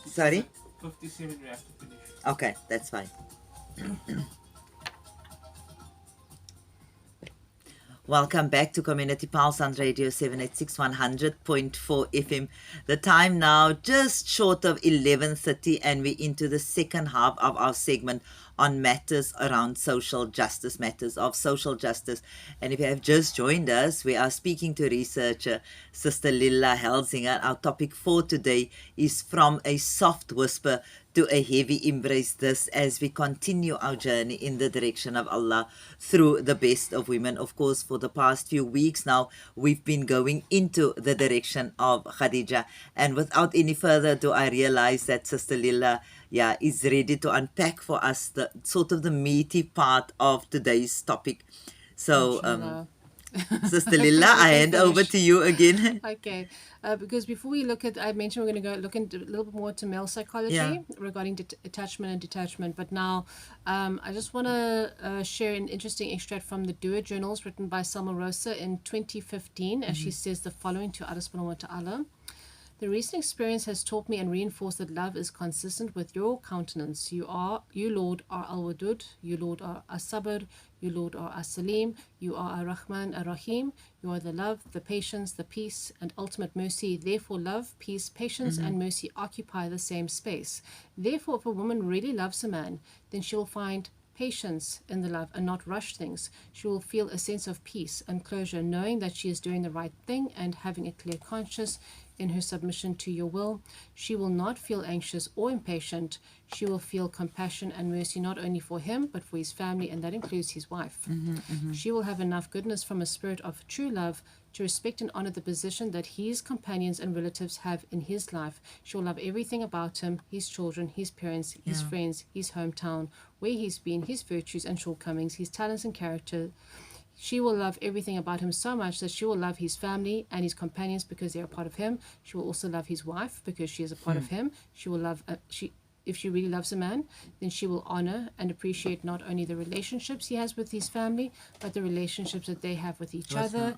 Sorry? 57 we have to finish. Okay, that's fine. Welcome back to Community Pulse on Radio 786 100.4 FM. The time now just short of 11:30, and we're into the second half of our segment on matters around social justice, matters of social justice. And if you have just joined us, we are speaking to researcher Sister Lilla Helsinger. Our topic for today is from a soft whisper to a heavy embrace, this as we continue our journey in the direction of Allah through the best of women. Of course, for the past few weeks now, we've been going into the direction of Khadija. And without any further ado, I realize that Sister Lilla is ready to unpack for us the sort of the meaty part of today's topic. So, Sister Lilla, I hand over to you again. Okay, because before we look at, I mentioned we're going to go look into a little bit more to male psychology regarding attachment and detachment. But now, I just want to share an interesting extract from the Doer Journals written by Salma Rosa in 2015, as she says the following to Allah subhanahu wa ta'ala. The recent experience has taught me and reinforced that love is consistent with your countenance. You, Lord, are Al-Wadud. You, Lord, are As-Sabr. You, Lord, are As-Salim. You are Ar-Rahman, Ar-Rahim. You are the love, the patience, the peace, and ultimate mercy. Therefore, love, peace, patience, and mercy occupy the same space. Therefore, if a woman really loves a man, then she will find patience in the love and not rush things. She will feel a sense of peace and closure, knowing that she is doing the right thing and having a clear conscience in her submission to your will. She will not feel anxious or impatient. She will feel compassion and mercy not only for him but for his family, and that includes his wife. She will have enough goodness from a spirit of true love to respect and honor the position that his companions and relatives have in his life. She will love everything about him, his children, his parents, his friends, his hometown, where he's been, his virtues and shortcomings, his talents and character. She will love everything about him so much that she will love his family and his companions because they are part of him. She will also love his wife because she is a part of him. She will love, if she really loves a man, then she will honor and appreciate not only the relationships he has with his family, but the relationships that they have with each other.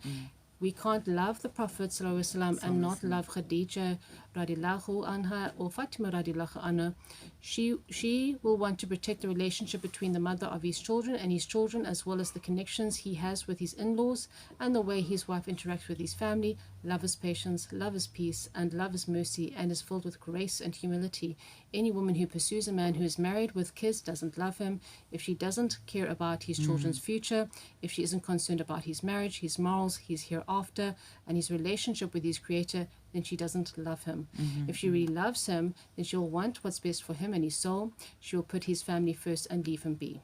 We can't love the Prophet ﷺ and not love Khadija radiallahu anha or Fatima radiallahu anha. She will want to protect the relationship between the mother of his children and his children, as well as the connections he has with his in-laws and the way his wife interacts with his family. Love is patience, love is peace, and love is mercy, and is filled with grace and humility. Any woman who pursues a man who is married with kids doesn't love him. If she doesn't care about his children's future, if she isn't concerned about his marriage, his morals, his hereafter, and his relationship with his creator, then she doesn't love him. If she really loves him, then she will want what's best for him and his soul. She will put his family first and leave him be.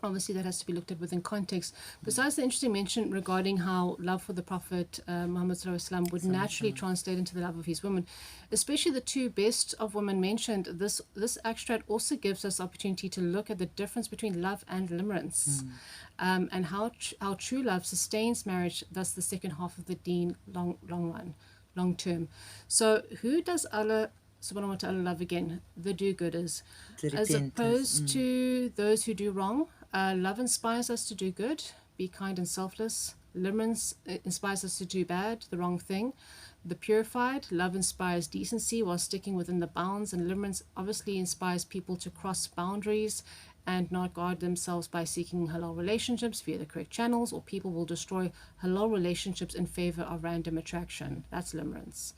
Obviously, that has to be looked at within context. Besides the interesting mention regarding how love for the Prophet Muhammad ﷺ would naturally translate into the love of his women, especially the two best of women mentioned, this extract also gives us opportunity to look at the difference between love and limerence, and how true love sustains marriage, thus the second half of the deen long term. So who does Allah subhanahu wa ta'ala love again? The do-gooders. As opposed to those who do wrong. Love inspires us to do good, be kind and selfless. Limerence inspires us to do bad, the wrong thing. The purified, love inspires decency while sticking within the bounds, and limerence obviously inspires people to cross boundaries and not guard themselves by seeking halal relationships via the correct channels, or people will destroy halal relationships in favor of random attraction. That's limerence.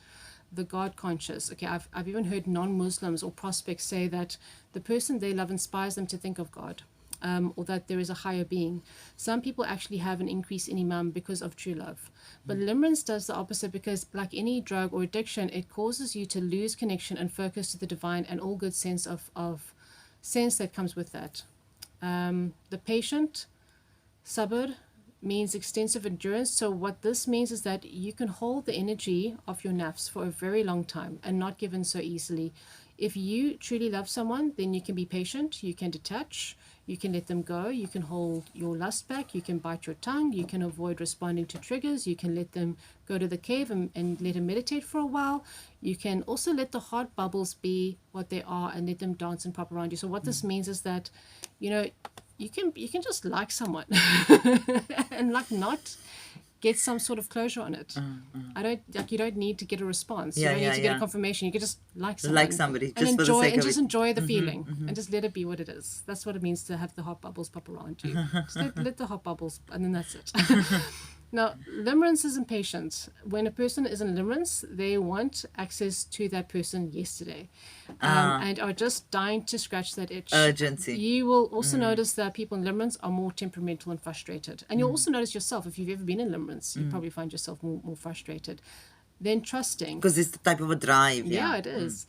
The God conscious. Okay, I've even heard non-Muslims or prospects say that the person they love inspires them to think of God. Or that there is a higher being. Some people actually have an increase in iman because of true love. But limerence does the opposite, because like any drug or addiction, it causes you to lose connection and focus to the divine and all good sense of sense that comes with that. The patient, sabr, means extensive endurance. So what this means is that you can hold the energy of your nafs for a very long time and not give in so easily. If you truly love someone, then you can be patient, you can detach, you can let them go, you can hold your lust back, you can bite your tongue, you can avoid responding to triggers, you can let them go to the cave and let them meditate for a while. You can also let the heart bubbles be what they are and let them dance and pop around you. So what this means is that, you can just like someone and like not get some sort of closure on it. You don't need to get a response. Yeah, you don't need to get yeah. a confirmation. You can just like someone. Like somebody, and just for the enjoy sake and of just it. enjoy the feeling and just let it be what it is. That's what it means to have the hot bubbles pop around you. Just let the hot bubbles, and then that's it. Now, limerence is impatient. When a person is in limerence, they want access to that person yesterday, and are just dying to scratch that itch. Urgency. You will also notice that people in limerence are more temperamental and frustrated. And you'll also notice yourself, if you've ever been in limerence, you probably find yourself more frustrated. Then trusting. Because it's the type of a drive. Yeah, it is.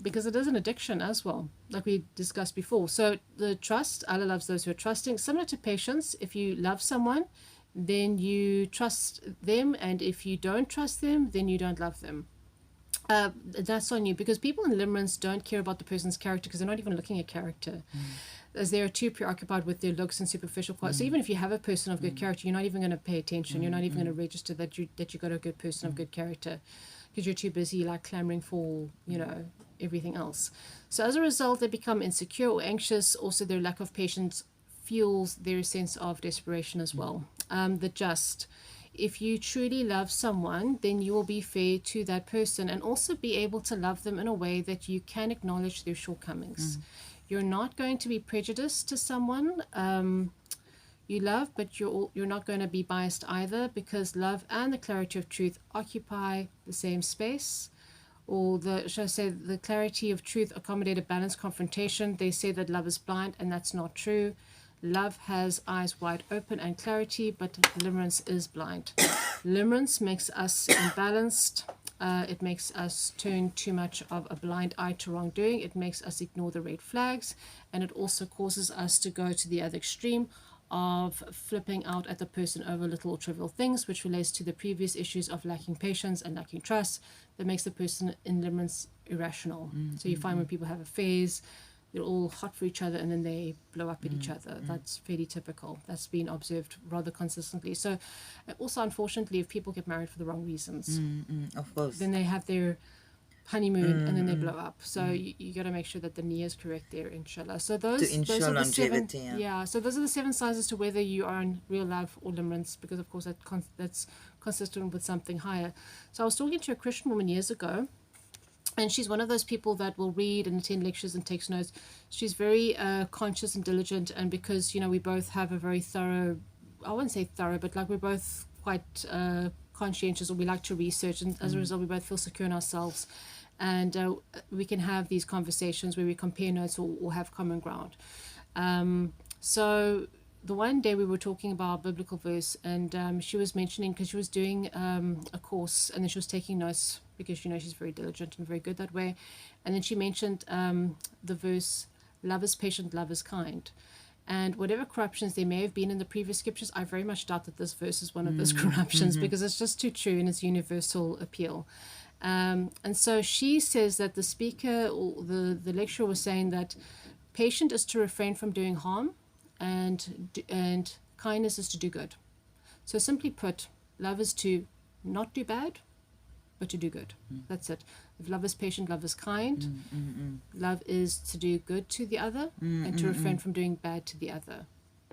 Because it is an addiction as well, like we discussed before. So the trust, Allah loves those who are trusting. Similar to patience, if you love someone, then you trust them, and if you don't trust them, then you don't love them. That's on you, because people in limerence don't care about the person's character, because they're not even looking at character, as they are too preoccupied with their looks and superficial qualities. So even if you have a person of good character, you're not even going to pay attention. You're not even going to register that you got a good person of good character, because you're too busy like clamoring for everything else. So as a result, they become insecure or anxious. Also, their lack of patience fuels their sense of desperation as well. The just. If you truly love someone, then you will be fair to that person and also be able to love them in a way that you can acknowledge their shortcomings. You're not going to be prejudiced to someone you love, but you're not going to be biased either, because love and the clarity of truth occupy the same space. Or the clarity of truth accommodate a balanced confrontation. They say that love is blind, and that's not true. Love has eyes wide open and clarity, but limerence is blind. Limerence makes us imbalanced. It makes us turn too much of a blind eye to wrongdoing. It makes us ignore the red flags, and it also causes us to go to the other extreme of flipping out at the person over little or trivial things, which relates to the previous issues of lacking patience and lacking trust, that makes the person in limerence irrational. So you find when people have affairs, they're all hot for each other and then they blow up at each other. That's fairly typical. That's been observed rather consistently. So also, unfortunately, if people get married for the wrong reasons, Of course. then they have their honeymoon and then they blow up. So you got to make sure that the niyyah is correct there, inshallah. So those ensure are the longevity, seven. yeah. So those are the 7 signs as to whether you are in real love or limerence, because of course that's consistent with something higher. So I was talking to a Christian woman years ago, and she's one of those people that will read and attend lectures and takes notes. She's very conscious and diligent, and because we both have a very thorough, I wouldn't say thorough, but like we're both quite conscientious, or we like to research, and as a result we both feel secure in ourselves, and we can have these conversations where we compare notes or have common ground. So the one day we were talking about a biblical verse, and she was mentioning, because she was doing a course, and then she was taking notes, because she's very diligent and very good that way. And then she mentioned the verse, love is patient, love is kind. And whatever corruptions there may have been in the previous scriptures, I very much doubt that this verse is one of those corruptions, because it's just too true in its universal appeal. And so she says that the speaker or the lecturer was saying that patient is to refrain from doing harm, and kindness is to do good. So simply put, love is to not do bad, but to do good. That's it. If love is patient, love is kind. Love is to do good to the other and to refrain from doing bad to the other.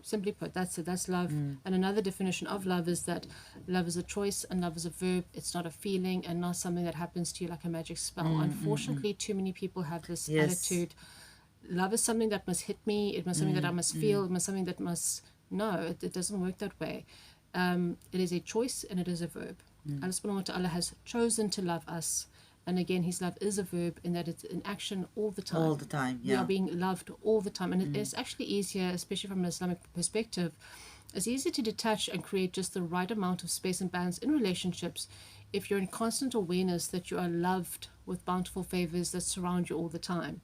Simply put, that's it. That's love. And another definition of love is that love is a choice and love is a verb. It's not a feeling and not something that happens to you like a magic spell. Unfortunately, too many people have this attitude. Love is something that must hit me. It must something that I must feel. It must something that must... No, it doesn't work that way. It is a choice and it is a verb. Allah subhanahu wa ta'ala has chosen to love us. And again, his love is a verb in that it's in action all the time. All the time, yeah. We are being loved all the time. And it's actually easier, especially from an Islamic perspective, it's easier to detach and create just the right amount of space and balance in relationships if you're in constant awareness that you are loved with bountiful favors that surround you all the time.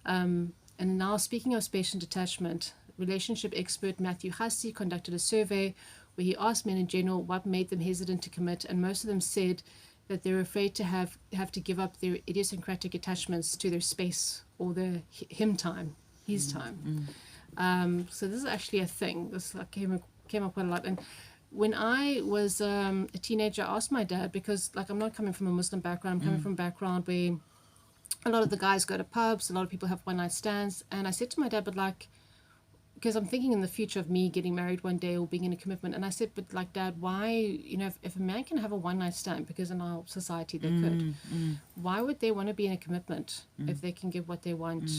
And now, speaking of space and detachment, relationship expert Matthew Hussey conducted a survey where he asked men in general what made them hesitant to commit, and most of them said that they're afraid to have to give up their idiosyncratic attachments to their space or their him time, his time. So this is actually a thing. This came up quite a lot. And when I was a teenager, I asked my dad, because I'm not coming from a Muslim background. I'm coming from a background where a lot of the guys go to pubs, a lot of people have one night stands, and I said to my dad, but because I'm thinking in the future of me getting married one day or being in a commitment. And I said, but like, Dad, why, if a man can have a one night stand, because in our society they could, why would they want to be in a commitment if they can get what they want,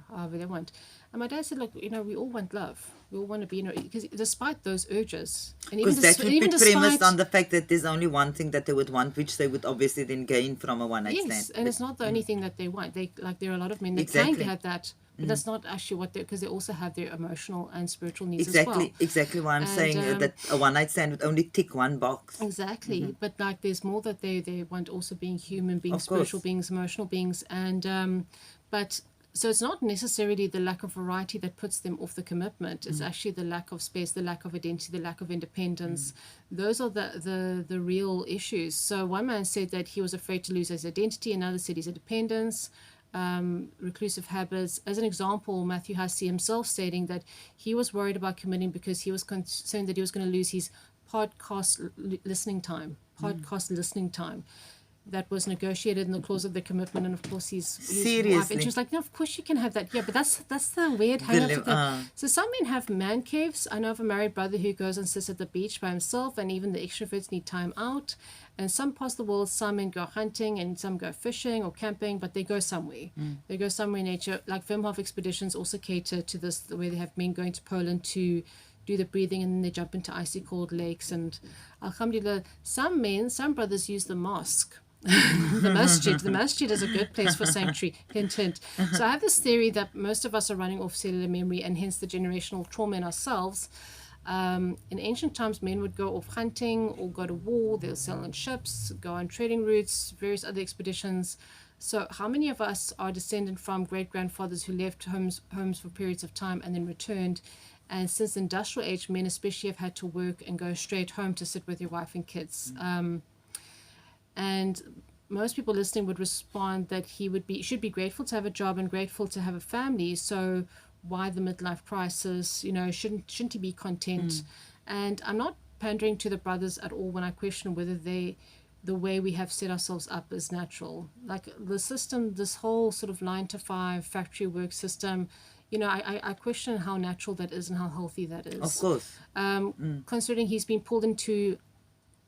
however they want? And my dad said, look, we all want love. We all want to be, because despite those urges, and even, Because that would be even premised despite, on the fact that there's only one thing that they would want, which they would obviously then gain from a one-night stand. yes, and it's not the only thing that they want. There are a lot of men that Exactly. can have that, but that's not actually what they, because they also have their emotional and spiritual needs Exactly, as well. exactly why I'm saying that a one-night stand would only tick one box. Exactly, but like there's more that they want, also being human beings, Of course. spiritual beings, emotional beings, and but so it's not necessarily the lack of variety that puts them off the commitment. It's actually the lack of space, the lack of identity, the lack of independence. Those are the real issues. So one man said that he was afraid to lose his identity, another said his independence, reclusive habits. As an example, Matthew Hussey himself stating that he was worried about committing because he was concerned that he was going to lose his listening time that was negotiated in the clause of the commitment, and of course his Seriously? wife, and she was like, no, of course you can have that. Yeah, but that's the weird hang up. So some men have man caves. I know of a married brother who goes and sits at the beach by himself, and even the extroverts need time out. And some parts of the world, some men go hunting and some go fishing or camping, but they go somewhere. They go somewhere in nature. Like Wim Hof expeditions also cater to this, where they have men going to Poland to do the breathing, and then they jump into icy cold lakes. And alhamdulillah, some brothers use the mosque. The masjid is a good place for sanctuary. Hint, hint. So I have this theory that most of us are running off cellular memory, and hence the generational trauma in ourselves. In ancient times, men would go off hunting or go to war. They'll sail on ships, go on trading routes, various other expeditions. So how many of us are descended from great-grandfathers who left homes for periods of time and then returned? And since the industrial age, men especially have had to work and go straight home to sit with your wife and kids. And most people listening would respond that should be grateful to have a job and grateful to have a family. So why the midlife crisis? Shouldn't he be content? And I'm not pandering to the brothers at all when I question whether the way we have set ourselves up is natural. Like the system, this whole sort of 9-to-5 factory work system, I question how natural that is and how healthy that is. Of course. Considering he's been pulled into.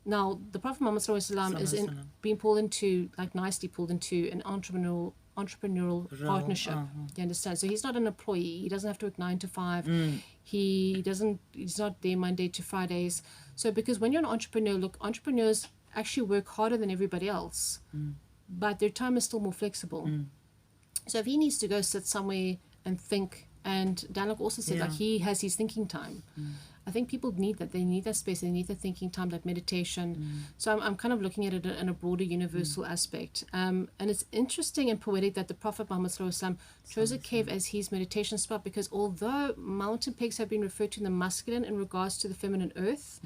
Now, the Prophet Muhammad ﷺ is being pulled into, like nicely pulled into, an entrepreneurial partnership. You understand? So he's not an employee. He doesn't have to work 9 to 5. He's not there Monday to Fridays. So because when you're an entrepreneur, look, entrepreneurs actually work harder than everybody else, but their time is still more flexible. So if he needs to go sit somewhere and think, and Danlock also said like he has his thinking time. I think people need that. They need that space. They need the thinking time, that meditation. So I'm kind of looking at it in a broader universal aspect. And it's interesting and poetic that the Prophet Muhammad ﷺ chose a cave as his meditation spot, because although mountain peaks have been referred to in the masculine in regards to the feminine earth,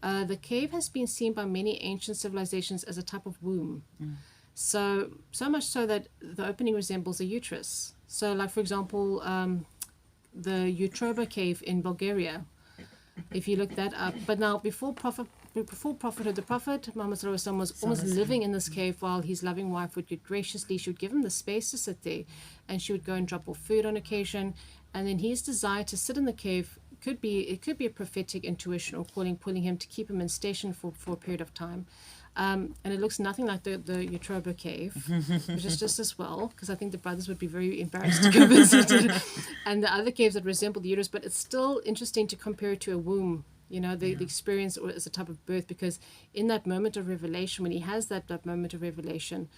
the cave has been seen by many ancient civilizations as a type of womb. So much so that the opening resembles a uterus. So like, for example, the Utroba cave in Bulgaria, if you look that up. But now, before prophethood, the Prophet Muhammad ﷺ was almost living in this cave, while his loving wife would she would give him the space to sit there, and she would go and drop off food on occasion. And then his desire to sit in the cave could be a prophetic intuition or pulling him to keep him in station for a period of time. And it looks nothing like the Utroba cave, which is just as well, because I think the brothers would be very embarrassed to go visit it. And the other caves that resemble the uterus, but it's still interesting to compare it to a womb, the experience as a type of birth, because in that moment of revelation, when he has that moment of revelation,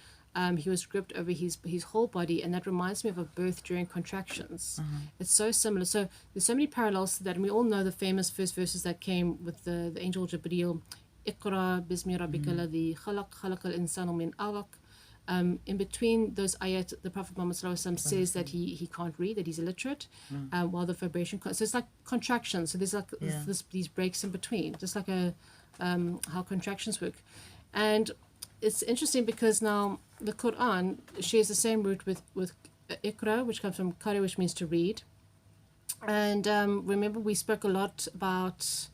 he was gripped over his whole body, and that reminds me of a birth during contractions. It's so similar. So there's so many parallels to that, and we all know the famous first verses that came with the angel Jibreel. Iqra bismi rabbika alladhi khalaq khalaqal insana min alaq. In between those ayat, the Prophet Muhammad ﷺ says that he can't read, that he's illiterate, while the vibration. So it's like contractions. So there's like these breaks in between, just like how contractions work. And it's interesting because now the Qu'ran shares the same root with Iqra, which comes from Qari, which means to read. And remember, we spoke a lot about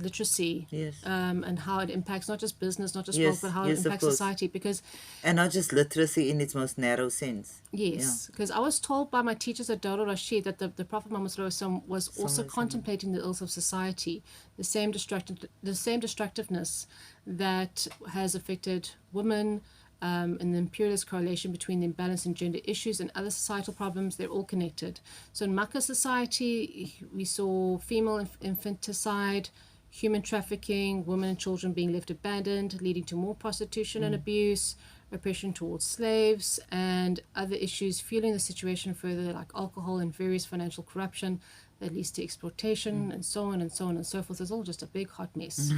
literacy, Yes. and how it impacts not just business, not just Yes, wealth, but how it yes, of impacts course. society. Because And not just literacy in its most narrow sense. yes, because I was told by my teachers at Darul Rashid that the Prophet Muhammad SAW was also Sallallahu Alaihi contemplating the ills of society, the same destructiveness that has affected women, and the imperialist correlation between the imbalance in gender issues and other societal problems. They're all connected. So in Makkah society, we saw female infanticide, human trafficking, women and children being left abandoned, leading to more prostitution and abuse, oppression towards slaves, and other issues fueling the situation further, like alcohol and various financial corruption that leads to exploitation, and so on and so on and so forth. It's all just a big hot mess.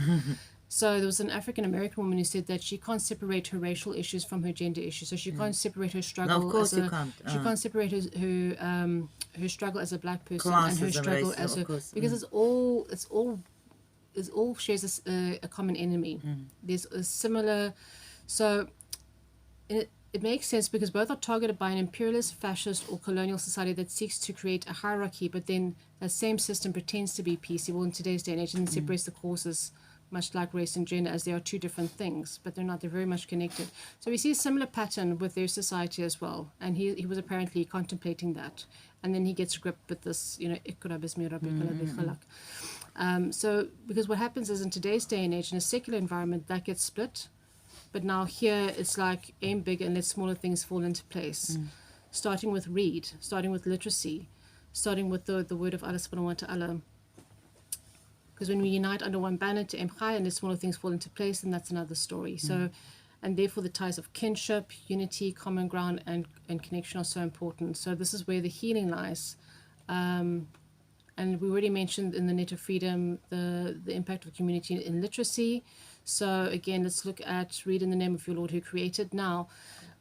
So there was an African American woman who said that she can't separate her racial issues from her gender issues. So she can't separate her struggle. No, of course as a, you can't. She can't separate her struggle as a black person and her Classism, struggle race, as of a, course. because it's all shares a common enemy. There's a similar, so it makes sense because both are targeted by an imperialist, fascist, or colonial society that seeks to create a hierarchy, but then that same system pretends to be peaceable in today's day and age and separates the causes, much like race and gender, as they are two different things, but they're not. They're very much connected. So we see a similar pattern with their society as well, and he was apparently contemplating that, and then he gets gripped with this, Iqra bismi rabbika alladhi khalaq. So because what happens is in today's day and age, in a secular environment, that gets split. But now here it's like aim big and let smaller things fall into place. Starting with read, starting with literacy, starting with the word of Allah subhanahu wa ta'ala. Because when we unite under one banner to aim high and let smaller things fall into place, then that's another story. So, and therefore the ties of kinship, unity, common ground, and connection are so important. So this is where the healing lies. And we already mentioned in the Net of Freedom the impact of community in literacy. So again, let's look at read in the name of your Lord who created. Now,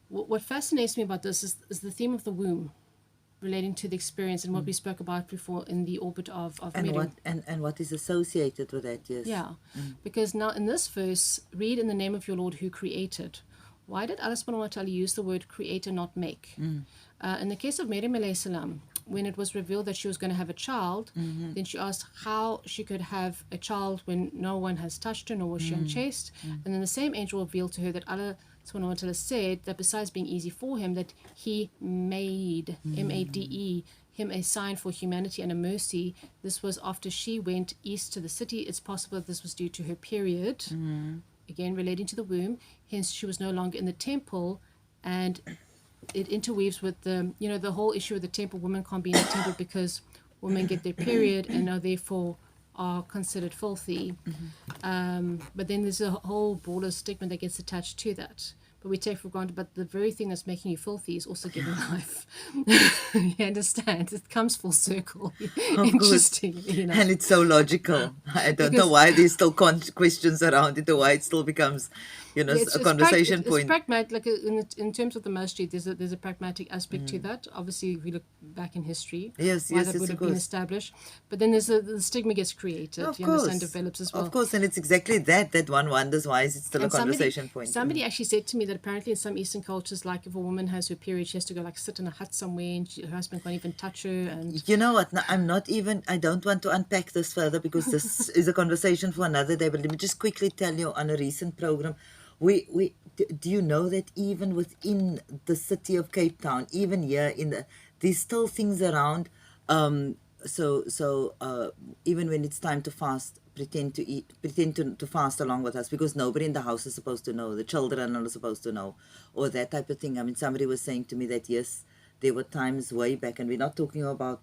what fascinates me about this is the theme of the womb, relating to the experience and what we spoke about before in the orbit of and what is associated with that. Yes. Yeah, because now in this verse, read in the name of your Lord who created. Why did Allah subhanahu wa ta'ala use the word create and not make? In the case of Maryam alayhi salam, when it was revealed that she was going to have a child, then she asked how she could have a child when no one has touched her, nor was she unchaste. And then the same angel revealed to her that Allah subhanahu wa ta'ala said that besides being easy for him, that he made, M-A-D-E, him a sign for humanity and a mercy. This was after she went east to the city. It's possible that this was due to her period, again relating to the womb. Hence she was no longer in the temple, and it interweaves with the whole issue of the temple. Women can't be in the temple because women get their period and are therefore are considered filthy. But then there's a whole broader stigma that gets attached to that. But we take for granted, but the very thing that's making you filthy is also giving life. You understand? It comes full circle. Interesting, And it's so logical. I don't know why there's still questions around it, or why it still becomes, a conversation point. It's pragmatic. Like in terms of the masjid, there's a pragmatic aspect to that. Obviously, if we look back in history, why that would have been established. But then there's the stigma gets created. Of you course. understand, develops as well. Of course, and it's exactly that one wonders why is it still a conversation point. Somebody actually said to me that apparently in some Eastern cultures, like if a woman has her period, she has to go like sit in a hut somewhere, and her husband can't even touch her. And you know what? No, I don't want to unpack this further because this is a conversation for another day. But let me just quickly tell you on a recent program, do you know that even within the city of Cape Town, even here there's still things around. So even when it's time to fast, pretend to fast along with us, because nobody in the house is supposed to know. The children are not supposed to know, or that type of thing. I mean, somebody was saying to me that yes, there were times way back, and we're not talking about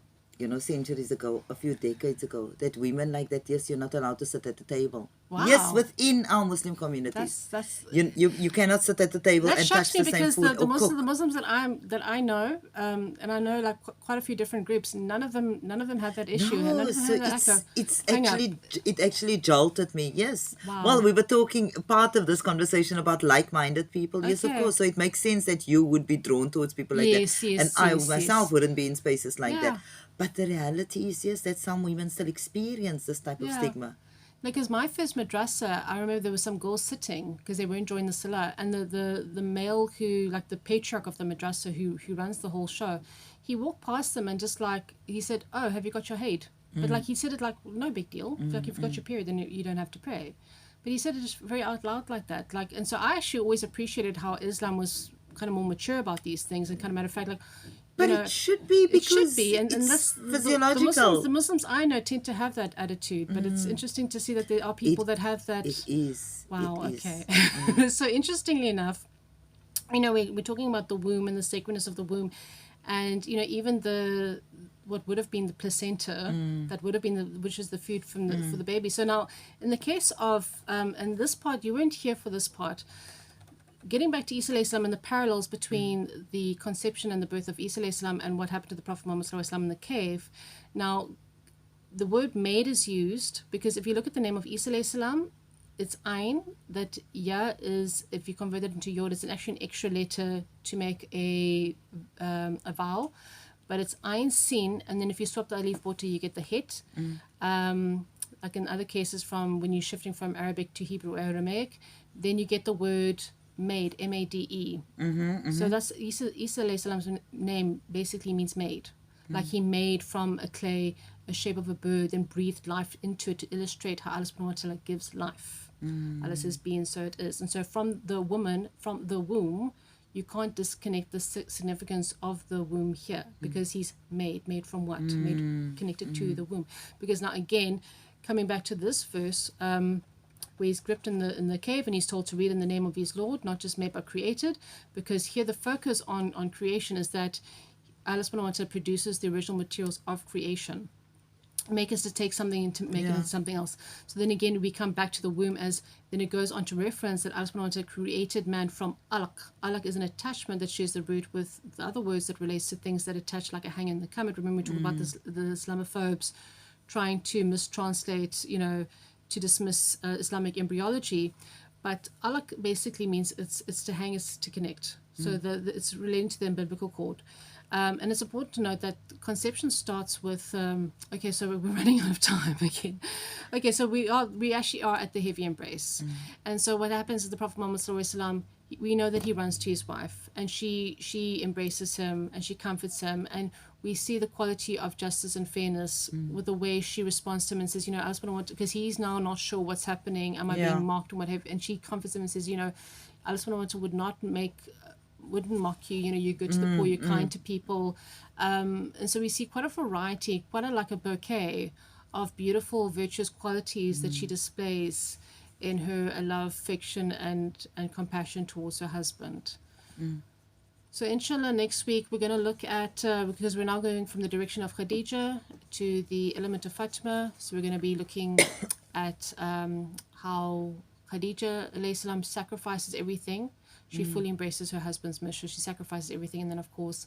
centuries ago, a few decades ago, that women like that, yes, you're not allowed to sit at the table. Wow. Yes, within our Muslim communities, you cannot sit at the table and touch the same food or cook. The Muslims that I know, and I know like quite a few different groups, none of them have that issue. No, so it actually jolted me. Yes. Wow. Well, we were talking part of this conversation about like-minded people. Yes, of course. So it makes sense that you would be drawn towards people like that, and I myself wouldn't be in spaces like that. But the reality is, yes, that some women still experience this type of stigma. Because my first madrasa, I remember there were some girls sitting because they weren't enjoying the salah, and the male who, like the patriarch of the madrasa who runs the whole show, he walked past them and just like, he said, "Oh, have you got your Haid?" But like he said it like no big deal. Like if you've got your period, then you don't have to pray. But he said it just very out loud like that. Like, and so I actually always appreciated how Islam was kind of more mature about these things, and kind of matter of fact, like. But it should be, because it should be, and it's that's physiological. the Muslims I know tend to have that attitude, but it's interesting to see that there are people that have that. It is. Wow. It is. Okay. So interestingly enough, we're talking about the womb and the sacredness of the womb, and even what would have been the placenta, that would have been which is the food for the baby. So now, in the case of and this part, you weren't here for this part. Getting back to Isa alayhi salam and the parallels between the conception and the birth of Isa alayhi salam and what happened to the Prophet Muhammad sallallahu alaihi wasallam in the cave. Now, the word made is used because if you look at the name of Isa alayhi salam, it's ayn. That ya is, if you convert it into yod, it's actually an extra letter to make a vowel. But it's ayn sin, and then if you swap the alif water, you get the het. Like in other cases, from when you're shifting from Arabic to Hebrew or Aramaic, then you get the word made, M-A-D-E. So that's Isa alayhi salam's name basically means made. Like he made from a clay a shape of a bird and breathed life into it to illustrate how Allah subhanahu wa ta'ala gives life. Allah says be and so it is. And so from the womb, you can't disconnect the significance of the womb here, because he's made from what? Made connected to the womb. Because now again, coming back to this verse, where he's gripped in the cave and he's told to read in the name of his Lord, not just made but created, because here the focus on creation is that Allah subhanahu wa ta'ala produces the original materials of creation. Make us to take something and to make it into something else. So then again, we come back to the womb, as then it goes on to reference that Allah subhanahu wa ta'ala created man from alaq. Alaq is an attachment that shares the root with the other words that relates to things that attach, like a hang in the comet. Remember we talked about this, the Islamophobes trying to mistranslate, to dismiss Islamic embryology. But alaq basically means it's to hang, is to connect. So it's relating to the umbilical cord. And it's important to note that conception starts with okay, so we're running out of time again. Okay, so we actually are at the heavy embrace. And so what happens is the Prophet Muhammad sallallahu alaihi wasallam, we know that he runs to his wife, and she embraces him and she comforts him, and we see the quality of justice and fairness with the way she responds to him and says, I just want to, because he's now not sure what's happening, am I being mocked and what have you, and she comforts him and says, Allah subhanahu wa ta'ala wouldn't mock you, you're good to the poor, you're kind to people. And so we see quite a variety, like a bouquet of beautiful, virtuous qualities that she displays in her love, affection, and compassion towards her husband. So inshallah, next week we're going to look at, because we're now going from the direction of Khadija to the element of Fatima, so we're going to be looking at how Khadija alayhi salam sacrifices everything. She fully embraces her husband's mission. She sacrifices everything, and then of course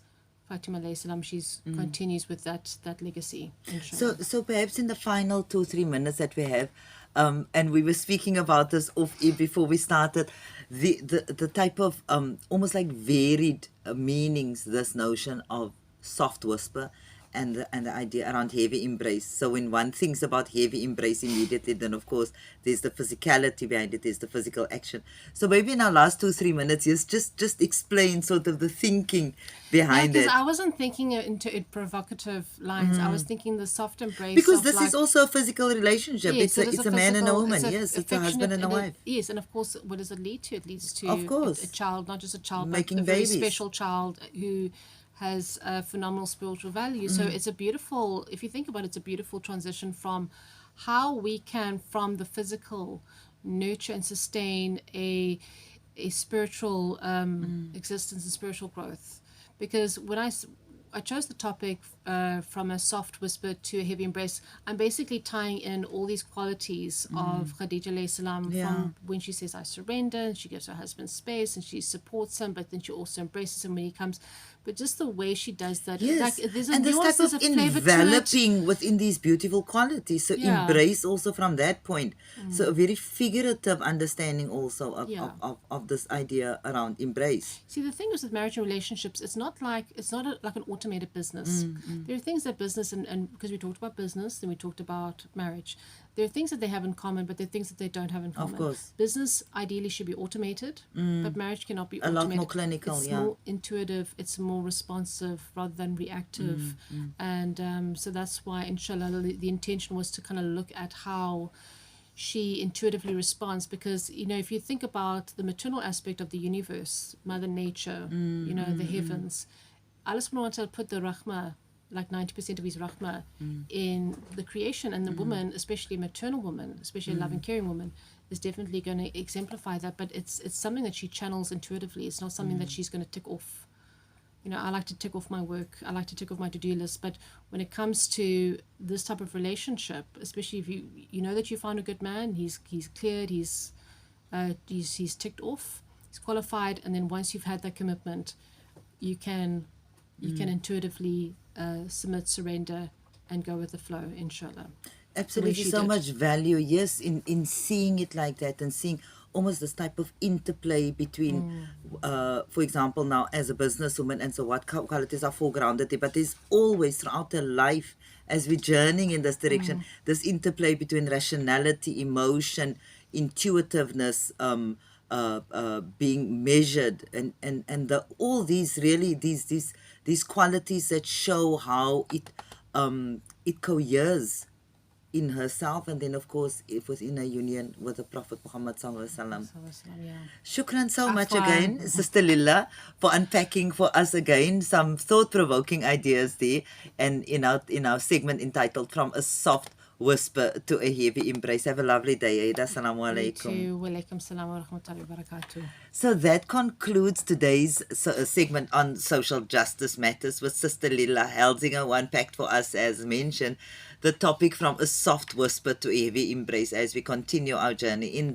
Fatima alayhi salam, she's continues with that legacy. Inshallah. So perhaps in the final 2-3 minutes that we have, and we were speaking about this before we started, the type of almost like varied meanings, this notion of soft whisper and the idea around heavy embrace. So when one thinks about heavy embrace immediately, then of course there's the physicality behind it, there's the physical action. So maybe in our last 2-3 minutes, just explain sort of the thinking behind it. Because I wasn't thinking into provocative lines. I was thinking the soft embrace. Because this is also a physical relationship. Yes, it's a man and a woman. Yes, it's a husband and a wife. Yes, and of course, what does it lead to? It leads to of course. a child, not just a child, making but a very babies. special child who has a phenomenal spiritual value. So it's a beautiful, if you think about it, it's a beautiful transition from how we can, from the physical, nurture and sustain a spiritual existence and spiritual growth. Because when I chose the topic from a soft whisper to a heavy embrace, I'm basically tying in all these qualities of Khadija alayhi salam from when she says I surrender, and she gives her husband space and she supports him, but then she also embraces him when he comes. But just the way she does that, yes, like, there's a and this nuance, type of there's a flavor enveloping within these beautiful qualities. So embrace also from that point. So a very figurative understanding also of this idea around embrace. See, the thing is with marriage and relationships, it's not like an automated business. There are things that business, and because we talked about business, then we talked about marriage. there are things that they have in common, but there are things that they don't have in common. course. Business ideally should be automated, but marriage cannot be A automated. lot more clinical, It's yeah. more intuitive, it's more responsive rather than reactive. And so that's why, inshallah, the intention was to kind of look at how she intuitively responds, because if you think about the maternal aspect of the universe, Mother Nature, the heavens, Allah subhanahu wa ta'ala put the rahmah, like 90% of his rahmah, in the creation, and the woman, especially a maternal woman, especially a loving, caring woman, is definitely going to exemplify that. But it's something that she channels intuitively. It's not something that she's going to tick off. I like to tick off my work, I like to tick off my to-do list, but when it comes to this type of relationship, especially if you know that you found a good man, he's cleared, he's ticked off, he's qualified, and then once you've had that commitment, you can intuitively submit, surrender, and go with the flow, inshallah. Absolutely, she so did. much value, yes, in seeing it like that, and seeing almost this type of interplay between, for example, now as a businesswoman, and so what qualities are foregrounded there, but there's always throughout her life, as we're journeying in this direction, this interplay between rationality, emotion, intuitiveness, being measured, and all these really these qualities that show how it coheres in herself, and then of course it was in a union with the Prophet Muhammad sallallahu alaihi wasallam. Yeah. Shukran so much Afwan. again, Sister Lilla, for unpacking for us again some thought-provoking ideas there, and in our segment entitled From a Soft Whisper to a Heavy Embrace. Have a lovely day, Aida. Assalamu You alaikum. too. Wa alaikum salam wa rahmatullahi wa barakatuh. So that concludes today's segment on social justice matters with Sister Lilla Helsinger, who unpacked for us, as mentioned, the topic from a soft whisper to a heavy embrace, as we continue our journey in